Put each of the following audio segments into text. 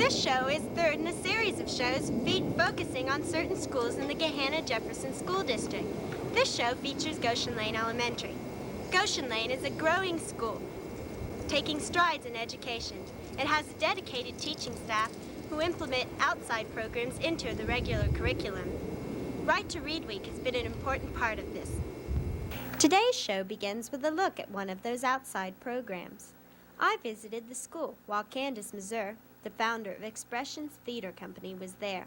This show is third in a series of shows focusing on certain schools in the Gahanna Jefferson School District. This show features Goshen Lane Elementary. Goshen Lane is a growing school, taking strides in education. It has a dedicated teaching staff who implement outside programs into the regular curriculum. Right to Read Week has been an important part of this. Today's show begins with a look at one of those outside programs. I visited the school while Candace Mazur, the founder of Expressions Theater Company, was there.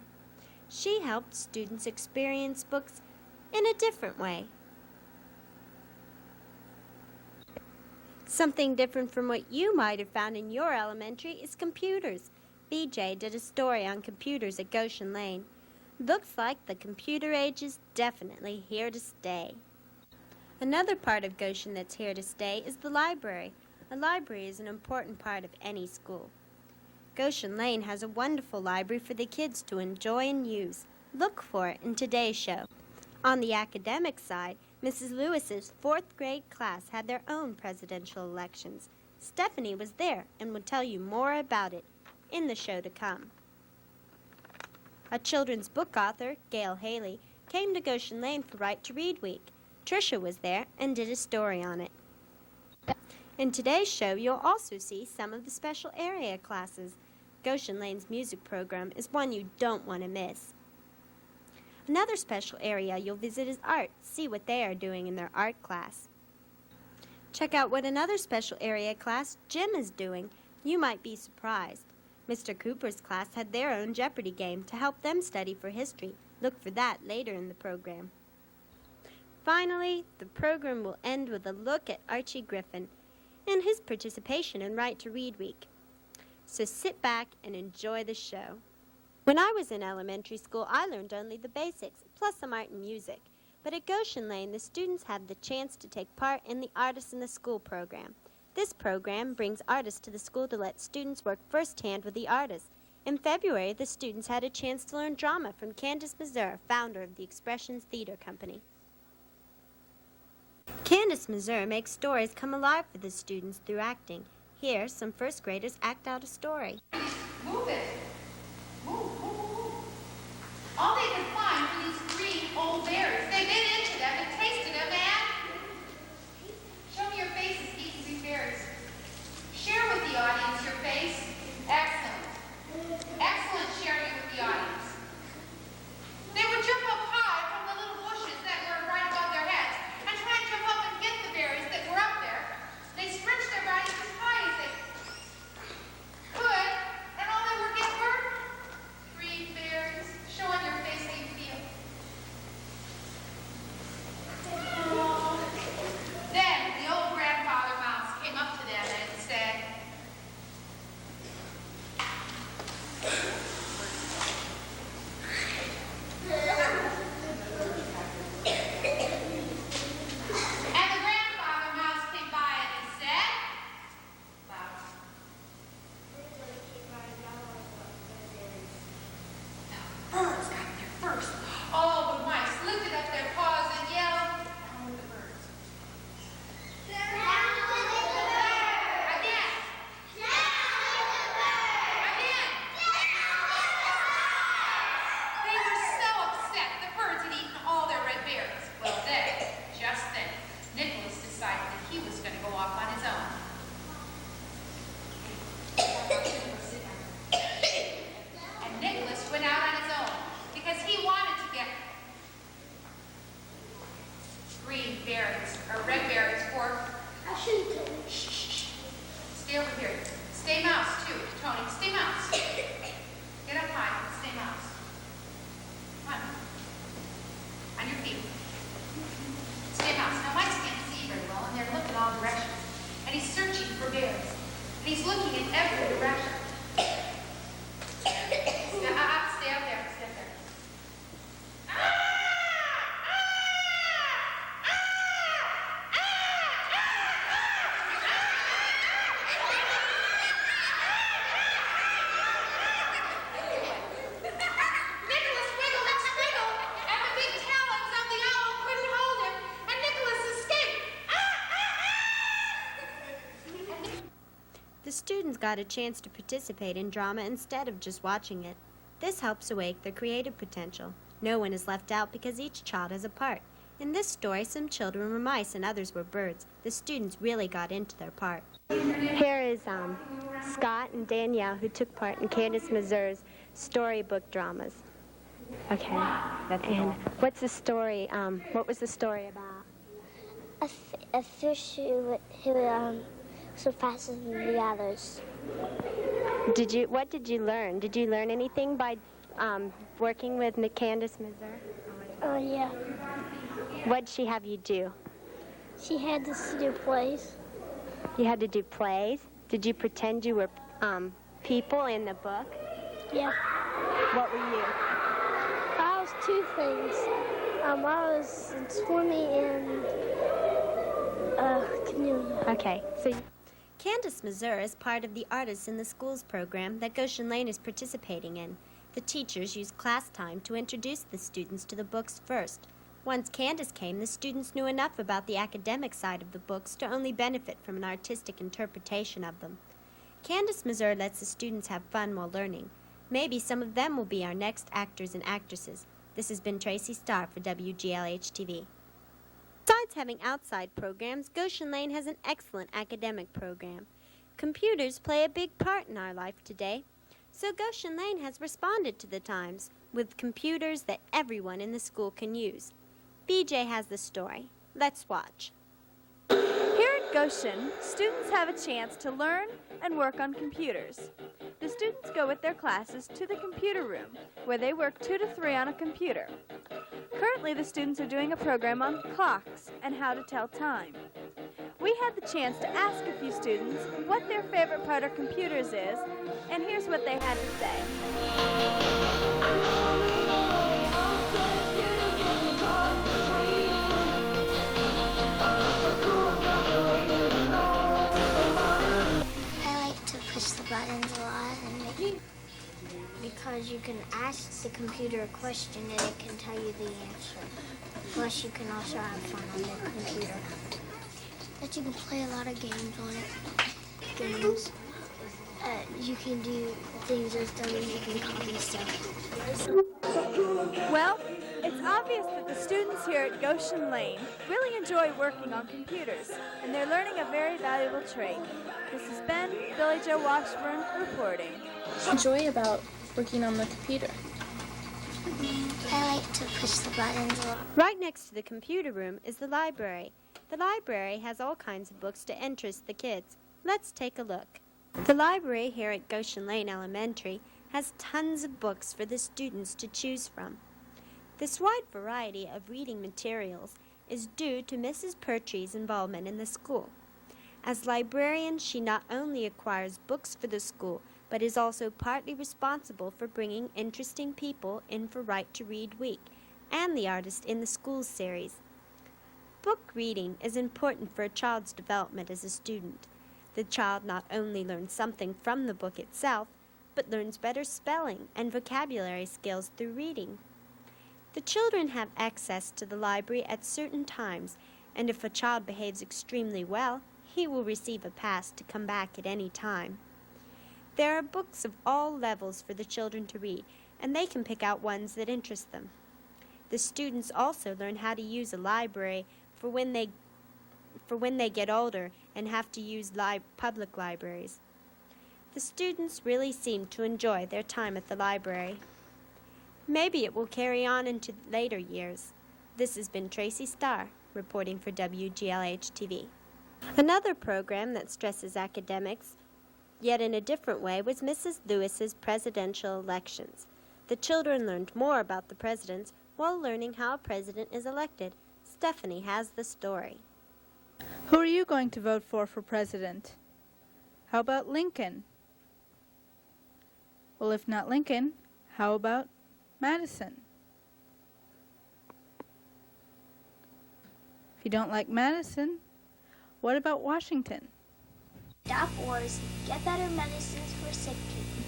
She helped students experience books in a different way. Something different from what you might have found in your elementary is computers. BJ did a story on computers at Goshen Lane. Looks like the computer age is definitely here to stay. Another part of Goshen that's here to stay is the library. A library is an important part of any school. Goshen Lane has a wonderful library for the kids to enjoy and use. Look for it in today's show. On the academic side, Mrs. Lewis's 4th grade class had their own presidential elections. Stephanie was there and will tell you more about it in the show to come. A children's book author, Gail Haley, came to Goshen Lane for Right to Read Week. Tricia was there and did a story on it. In today's show, you'll also see some of the special area classes. Goshen Lane's music program is one you don't want to miss. Another special area you'll visit is art. See what they are doing in their art class. Check out what another special area class, Jim, is doing. You might be surprised. Mr. Cooper's class had their own Jeopardy game to help them study for history. Look for that later in the program. Finally, the program will end with a look at Archie Griffin and his participation in Right to Read Week. So sit back and enjoy the show. When I was in elementary school, I learned only the basics, plus some art and music. But at Goshen Lane, the students had the chance to take part in the Artists in the School program. This program brings artists to the school to let students work firsthand with the artists. In February, the students had a chance to learn drama from Candace Mazur, founder of the Expressions Theater Company. Candace Mazur makes stories come alive for the students through acting. Here, some first graders act out a story. Move it. Move. All they can find are these green old berries. They bit into them and tasted them, and show me your faces eating these berries. Share with the audience your face. Excellent. Excellent sharing with the audience. They would jump up high from the little bushes that were right above their heads and try and jump up and get the berries that were up there. They stretched their bodies as high as they could, and all they were getting were green berries. Show on your face how you feel. Then the old grandfather mouse came up to them and said, students got a chance to participate in drama instead of just watching it. This helps awake their creative potential. No one is left out because each child has a part. In this story, some children were mice and others were birds. The students really got into their part. Here is Scott and Danielle, who took part in Candace Mazur's storybook dramas. Okay. And what's the story? What was the story about? A fish who so faster than the others. What did you learn? Did you learn anything by working with Candace Mazur? Oh, yeah. What did she have you do? She had us to do plays. You had to do plays? Did you pretend you were people in the book? Yeah. What were you? I was two things. I was swimming in canoe. Okay. So Candace Mazur is part of the Artists in the Schools program that Goshen Lane is participating in. The teachers use class time to introduce the students to the books first. Once Candace came, the students knew enough about the academic side of the books to only benefit from an artistic interpretation of them. Candace Mazur lets the students have fun while learning. Maybe some of them will be our next actors and actresses. This has been Tracy Starr for WGLH-TV. Besides having outside programs, Goshen Lane has an excellent academic program. Computers play a big part in our life today, so Goshen Lane has responded to the times with computers that everyone in the school can use. BJ has the story. Let's watch. Here at Goshen, students have a chance to learn and work on computers. The students go with their classes to the computer room, where they work 2 to 3 on a computer. Currently, the students are doing a program on clocks and how to tell time. We had the chance to ask a few students what their favorite part of computers is, and here's what they had to say. I like to push the buttons a lot because you can ask the computer a question and it can tell you the answer. Plus, you can also have fun on the computer. That you can play a lot of games on it. Games. You can do things with them and you can copy stuff. Well, it's obvious that the students here at Goshen Lane really enjoy working on computers, and they're learning a very valuable trade. This has been Billy Jo Washburn reporting. Enjoy about working on the computer? I like to push the buttons a lot. Right next to the computer room is the library. The library has all kinds of books to interest the kids. Let's take a look. The library here at Goshen Lane Elementary has tons of books for the students to choose from. This wide variety of reading materials is due to Mrs. Pertree's involvement in the school. As librarian, she not only acquires books for the school, but is also partly responsible for bringing interesting people in for Right to Read Week and the Artist in the Schools series. Book reading is important for a child's development as a student. The child not only learns something from the book itself, but learns better spelling and vocabulary skills through reading. The children have access to the library at certain times, and if a child behaves extremely well, he will receive a pass to come back at any time. There are books of all levels for the children to read, and they can pick out ones that interest them. The students also learn how to use a library for when they get older and have to use public libraries. The students really seem to enjoy their time at the library. Maybe it will carry on into later years. This has been Tracy Starr, reporting for WGLH-TV. Another program that stresses academics, yet in a different way, was Mrs. Lewis's presidential elections. The children learned more about the presidents while learning how a president is elected. Stephanie has the story. Who are you going to vote for president? How about Lincoln? Well, if not Lincoln, how about Madison? If you don't like Madison, what about Washington? Stop wars, get better medicines for sick people.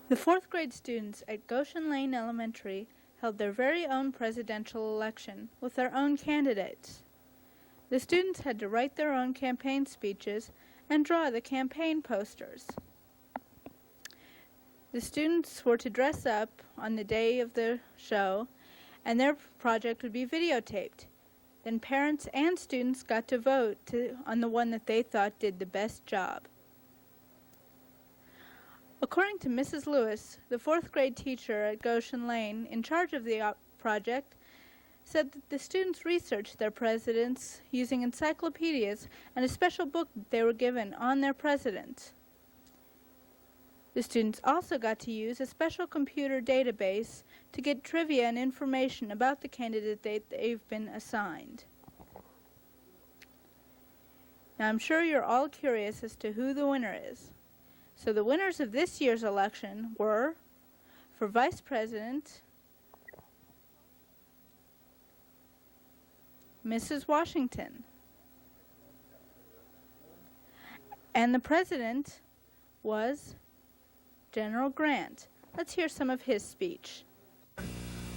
The 4th grade students at Goshen Lane Elementary held their very own presidential election with their own candidates. The students had to write their own campaign speeches and draw the campaign posters. The students were to dress up on the day of the show, and their project would be videotaped. Then parents and students got to vote on the one that they thought did the best job. According to Mrs. Lewis, the 4th grade teacher at Goshen Lane in charge of the project, said that the students researched their presidents using encyclopedias and a special book that they were given on their presidents. The students also got to use a special computer database to get trivia and information about the candidate they've been assigned. Now, I'm sure you're all curious as to who the winner is. So the winners of this year's election were, for Vice President, Mrs. Washington. And the President was General Grant. Let's hear some of his speech.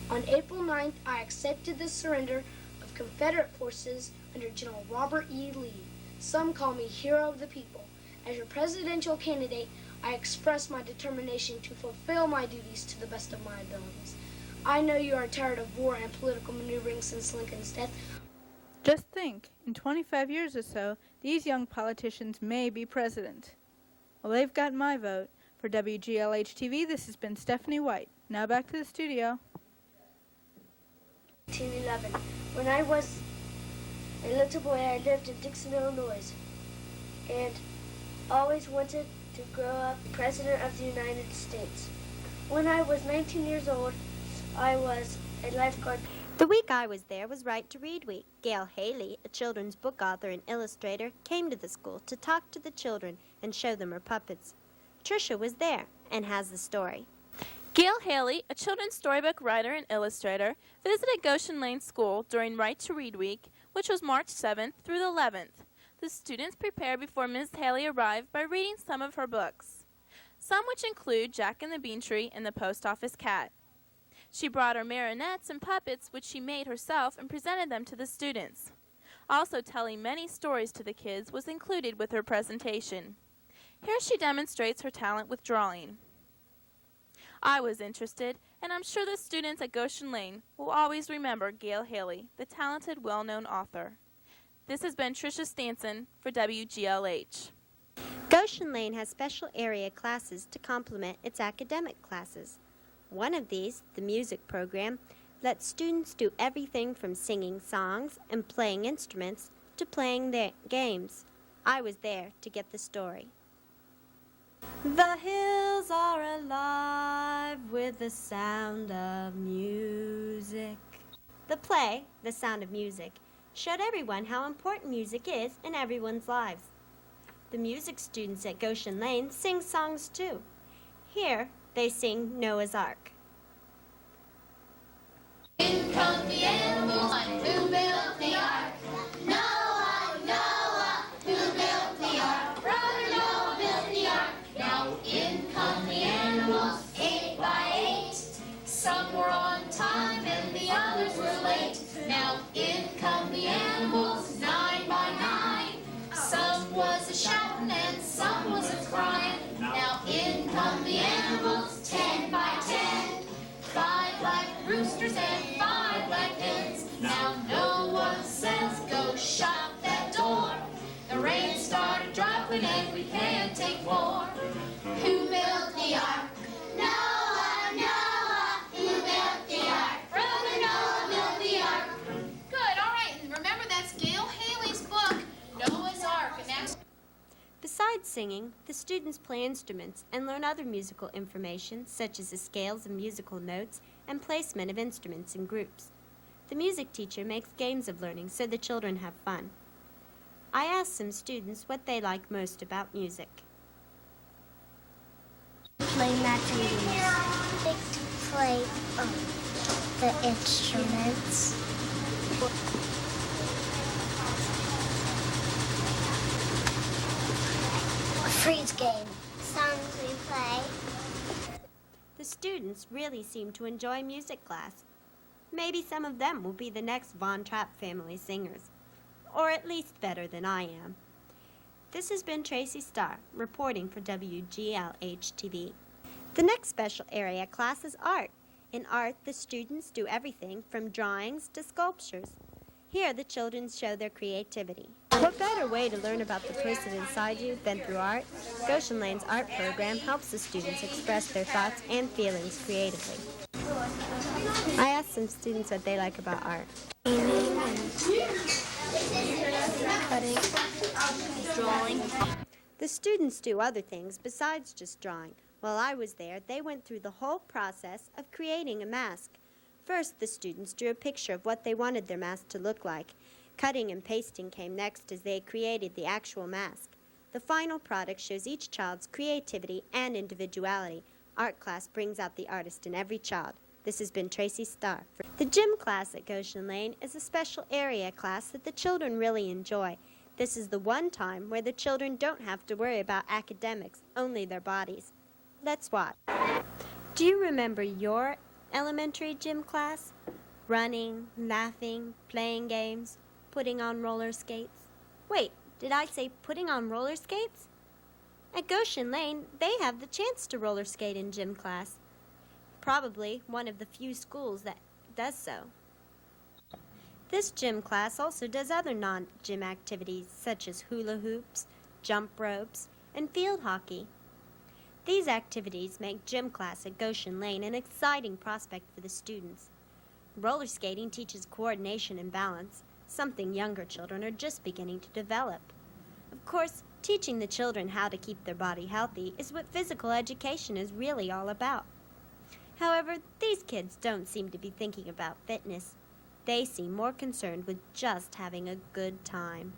On April 9th, I accepted the surrender of Confederate forces under General Robert E. Lee. Some call me Hero of the People. As your presidential candidate, I express my determination to fulfill my duties to the best of my abilities. I know you are tired of war and political maneuvering since Lincoln's death. Just think, in 25 years or so, these young politicians may be president. Well, they've got my vote. For WGLH-TV, this has been Stephanie White. Now back to the studio. 1911. When I was a little boy, I lived in Dixon, Illinois, and always wanted to grow up president of the United States. When I was 19 years old, I was a lifeguard. The week I was there was Right to Read Week. Gail Haley, a children's book author and illustrator, came to the school to talk to the children and show them her puppets. Tricia was there and has the story. Gail Haley, a children's storybook writer and illustrator, visited Goshen Lane School during Right to Read Week, which was March 7th through the 11th. The students prepared before Ms. Haley arrived by reading some of her books, some which include Jack and the Bean Tree and the Post Office Cat. She brought her marionettes and puppets, which she made herself, and presented them to the students. Also, telling many stories to the kids was included with her presentation. Here she demonstrates her talent with drawing. I was interested, and I'm sure the students at Goshen Lane will always remember Gail Haley, the talented, well-known author. This has been Tricia Stanson for WGLH. Goshen Lane has special area classes to complement its academic classes. One of these, the music program, lets students do everything from singing songs and playing instruments to playing their games. I was there to get the story. The hills are alive with the sound of music. The play, The Sound of Music, showed everyone how important music is in everyone's lives. The music students at Goshen Lane sing songs too. Here, they sing Noah's Ark. In come the animals, who built the ark? Noah, Noah, who built the ark? Brother Noah built the ark. Now in come the animals, 8 by 8. Some were on time and the others were late. Now in come the animals, 9 by 9. Some was a shouting and some was a crying. Now in come the animals, 10 by 10. 5 like roosters and 5 like hens. Now no one says go shut that door. The rain started dropping and we can't take more. Who built the ark? Noah, Noah. Who built the ark? Brother Noah built the ark. Good, all right. And remember, that's Gail Haley's book, Noah's Ark. And that's... Besides singing, the students play instruments and learn other musical information, such as the scales of musical notes and placement of instruments in groups. The music teacher makes games of learning so the children have fun. I asked some students what they like most about music. Play matching games. I like to play the instruments. Freeze game. Songs we play. The students really seem to enjoy music class. Maybe some of them will be the next Von Trapp family singers, or at least better than I am. This has been Tracy Starr, reporting for WGLH-TV. The next special area class is art. In art, the students do everything from drawings to sculptures. Here, the children show their creativity. What better way to learn about the person inside you than through art? Goshen Lane's art program helps the students express their thoughts and feelings creatively. I asked some students what they like about art. Painting and cutting, drawing. The students do other things besides just drawing. While I was there, they went through the whole process of creating a mask. First, the students drew a picture of what they wanted their mask to look like. Cutting and pasting came next as they created the actual mask. The final product shows each child's creativity and individuality. Art class brings out the artist in every child. This has been Tracy Starr. The gym class at Goshen Lane is a special area class that the children really enjoy. This is the one time where the children don't have to worry about academics, only their bodies. Let's watch. Do you remember your elementary gym class? Running, laughing, playing games, putting on roller skates. Wait, did I say putting on roller skates? At Goshen Lane, they have the chance to roller skate in gym class. Probably one of the few schools that does so. This gym class also does other non-gym activities such as hula hoops, jump ropes, and field hockey. These activities make gym class at Goshen Lane an exciting prospect for the students. Roller skating teaches coordination and balance, something younger children are just beginning to develop. Of course, teaching the children how to keep their body healthy is what physical education is really all about. However, these kids don't seem to be thinking about fitness. They seem more concerned with just having a good time.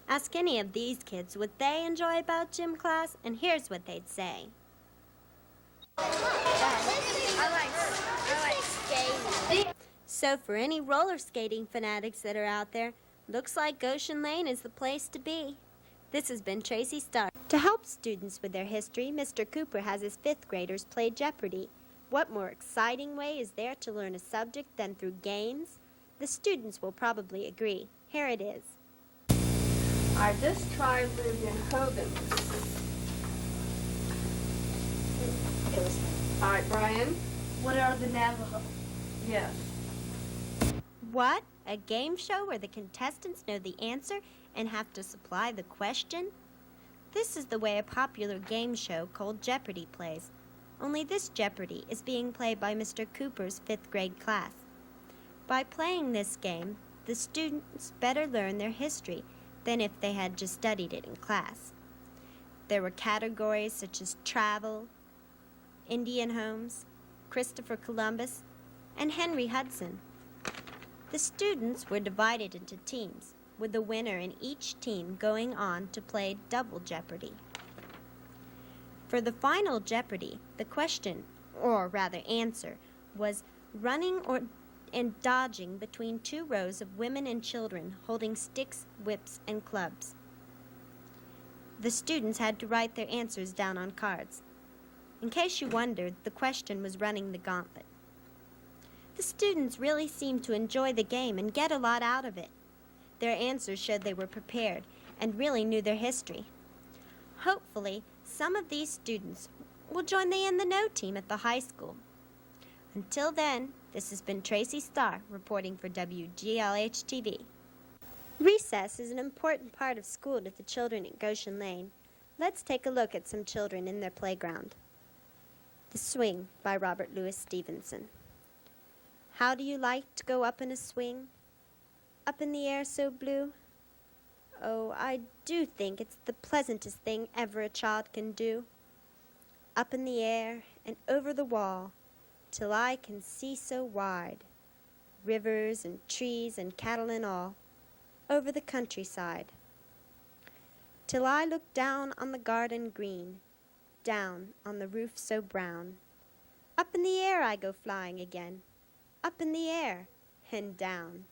Ask any of these kids what they enjoy about gym class, and here's what they'd say. I like skating. So for any roller skating fanatics that are out there, looks like Goshen Lane is the place to be. This has been Tracy Starr. To help students with their history, Mr. Cooper has his 5th graders play Jeopardy! What more exciting way is there to learn a subject than through games? The students will probably agree. Here it is. Alright, this tribe lived in Hogan's. Alright, Brian. What are the Navajo? Yes. What? A game show where the contestants know the answer and have to supply the question? This is the way a popular game show called Jeopardy! Plays. Only this Jeopardy! Is being played by Mr. Cooper's 5th grade class. By playing this game, the students better learn their history than if they had just studied it in class. There were categories such as travel, Indian homes, Christopher Columbus, and Henry Hudson. The students were divided into teams, with the winner in each team going on to play double Jeopardy! For the final Jeopardy! The question, or rather answer, was running and dodging between 2 rows of women and children holding sticks, whips, and clubs. The students had to write their answers down on cards. In case you wondered, the question was running the gauntlet. The students really seemed to enjoy the game and get a lot out of it. Their answers showed they were prepared and really knew their history. Hopefully, some of these students will join the In the Know team at the high school. Until then, this has been Tracy Starr reporting for WGLH-TV. Recess is an important part of school to the children at Goshen Lane. Let's take a look at some children in their playground. The Swing by Robert Louis Stevenson. How do you like to go up in a swing? Up in the air so blue? Oh, I do think it's the pleasantest thing ever a child can do. Up in the air and over the wall, till I can see so wide, rivers and trees and cattle and all, over the countryside. Till I look down on the garden green, down on the roof so brown. Up in the air I go flying again, up in the air, and down.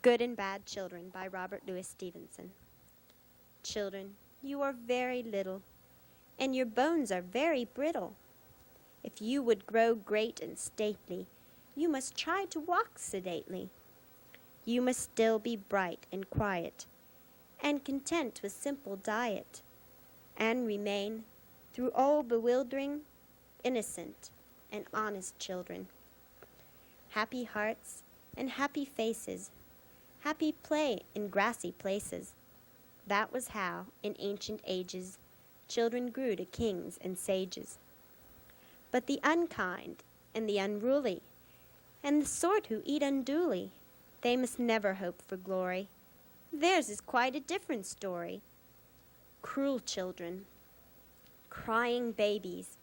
Good and Bad Children by Robert Louis Stevenson. Children, you are very little, and your bones are very brittle. If you would grow great and stately, you must try to walk sedately. You must still be bright and quiet, and content with simple diet, and remain, through all bewildering, innocent and honest children. Happy hearts and happy faces, happy play in grassy places. That was how, in ancient ages, children grew to kings and sages. But the unkind and the unruly, and the sort who eat unduly, they must never hope for glory. Theirs is quite a different story. Cruel children, crying babies,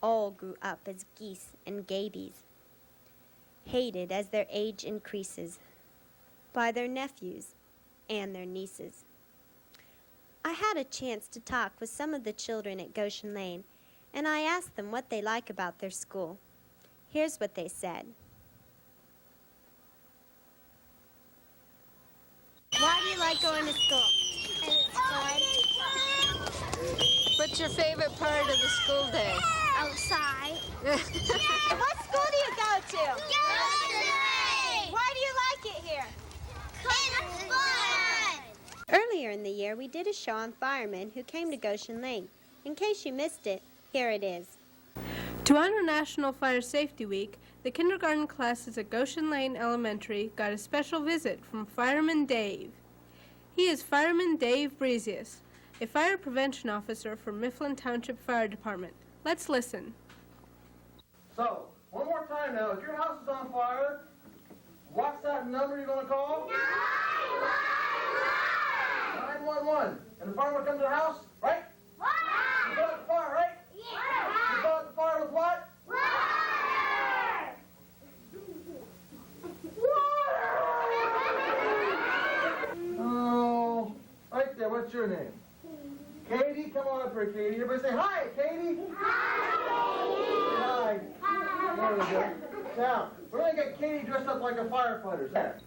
all grew up as geese and gabies, hated as their age increases by their nephews and their nieces. I had a chance to talk with some of the children at Goshen Lane, and I asked them what they like about their school. Here's what they said. Why do you like going to school? What's your favorite part of the school day? Outside. What school do you go to? Goshen Lane! Why do you like it here? It's fun! Earlier in the year, we did a show on firemen who came to Goshen Lane. In case you missed it, here it is. To honor National Fire Safety Week, the kindergarten classes at Goshen Lane Elementary got a special visit from Fireman Dave. He is Fireman Dave Breezius, a fire prevention officer for Mifflin Township Fire Department. Let's listen. So, one more time now, if your house is on fire, what's that number you're going to call? 911! 911. And the fireman comes to the house, right? You go out the fire, right? You go out the fire with what? Oh, right there, what's your name? Katie, come on up here, Katie. Everybody say hi, Katie. Hi. There we go. Now, we're going to get Katie dressed up like a firefighter.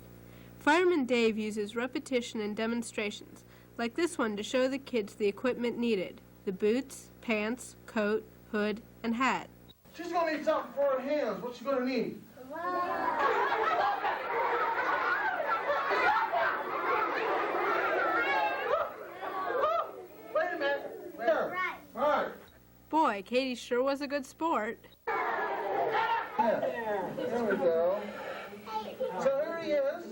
Fireman Dave uses repetition and demonstrations, like this one to show the kids the equipment needed: the boots, pants, coat, hood, and hat. She's going to need something for her hands. What's she going to need? Wait a minute. There. All right. Boy, Katie sure was a good sport. Yeah. There we go. So here he is.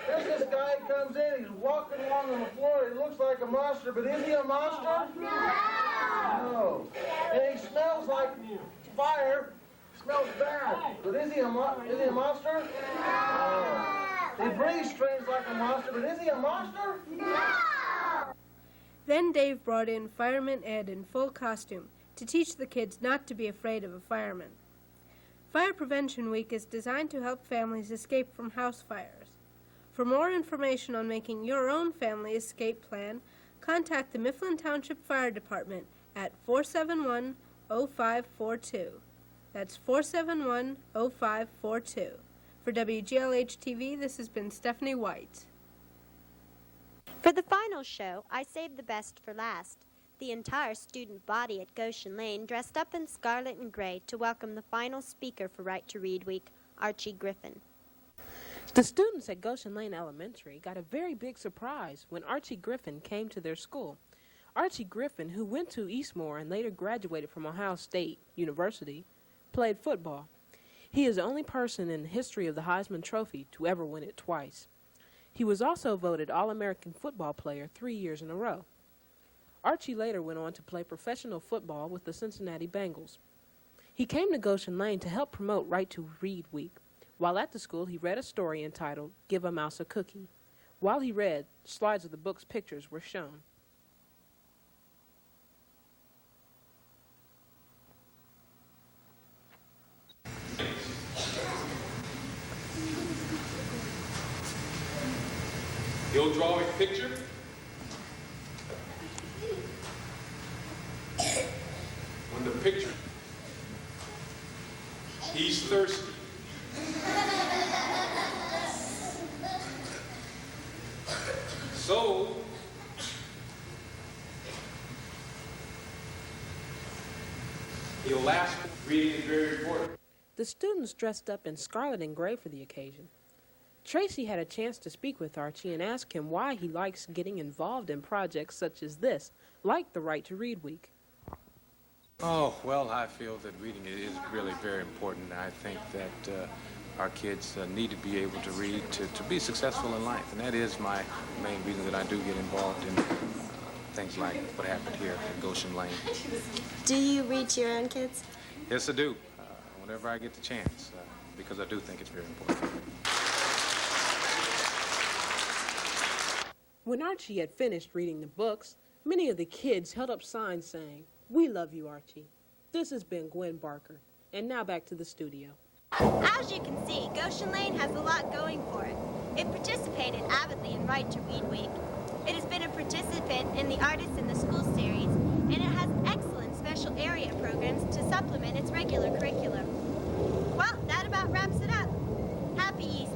There's this guy comes in. He's walking along on the floor. He looks like a monster, but is he a monster? No. And he smells like fire. Smells bad. But is he a monster? No. He breathes strange like a monster, but is he a monster? Then Dave brought in Fireman Ed in full costume to teach the kids not to be afraid of a fireman. Fire Prevention Week is designed to help families escape from house fires. For more information on making your own family escape plan, contact the Mifflin Township Fire Department at 471-0542. That's 471-0542. For WGLH-TV, this has been Stephanie White. For the final show, I saved the best for last. The entire student body at Goshen Lane dressed up in scarlet and gray to welcome the final speaker for Right to Read Week, Archie Griffin. The students at Goshen Lane Elementary got a very big surprise when Archie Griffin came to their school. Archie Griffin, who went to Eastmoor and later graduated from Ohio State University, played football. He is the only person in the history of the Heisman Trophy to ever win it twice. He was also voted All-American Football Player 3 years in a row. Archie later went on to play professional football with the Cincinnati Bengals. He came to Goshen Lane to help promote Right to Read Week. While at the school, he read a story entitled Give a Mouse a Cookie. While he read, slides of the book's pictures were shown. You'll draw a picture. When the picture, he's thirsty. So, he'll last. Reading is very important. The students dressed up in scarlet and gray for the occasion. Tracy had a chance to speak with Archie and ask him why he likes getting involved in projects such as this, like the Right to Read Week. Oh, well, I feel that reading is really very important. I think that our kids need to be able to read to be successful in life, and that is my main reason that I do get involved in things like what happened here in Goshen Lane. Do you read to your own kids? Yes, I do, whenever I get the chance, because I do think it's very important. When Archie had finished reading the books, many of the kids held up signs saying, "We love you, Archie." This has been Gwen Barker, and now back to the studio. As you can see, Goshen Lane has a lot going for it. It participated avidly in Right to Read Week. It has been a participant in the Artists in the School series, and it has excellent special area programs to supplement its regular curriculum. Well, that about wraps it up. Happy Easter.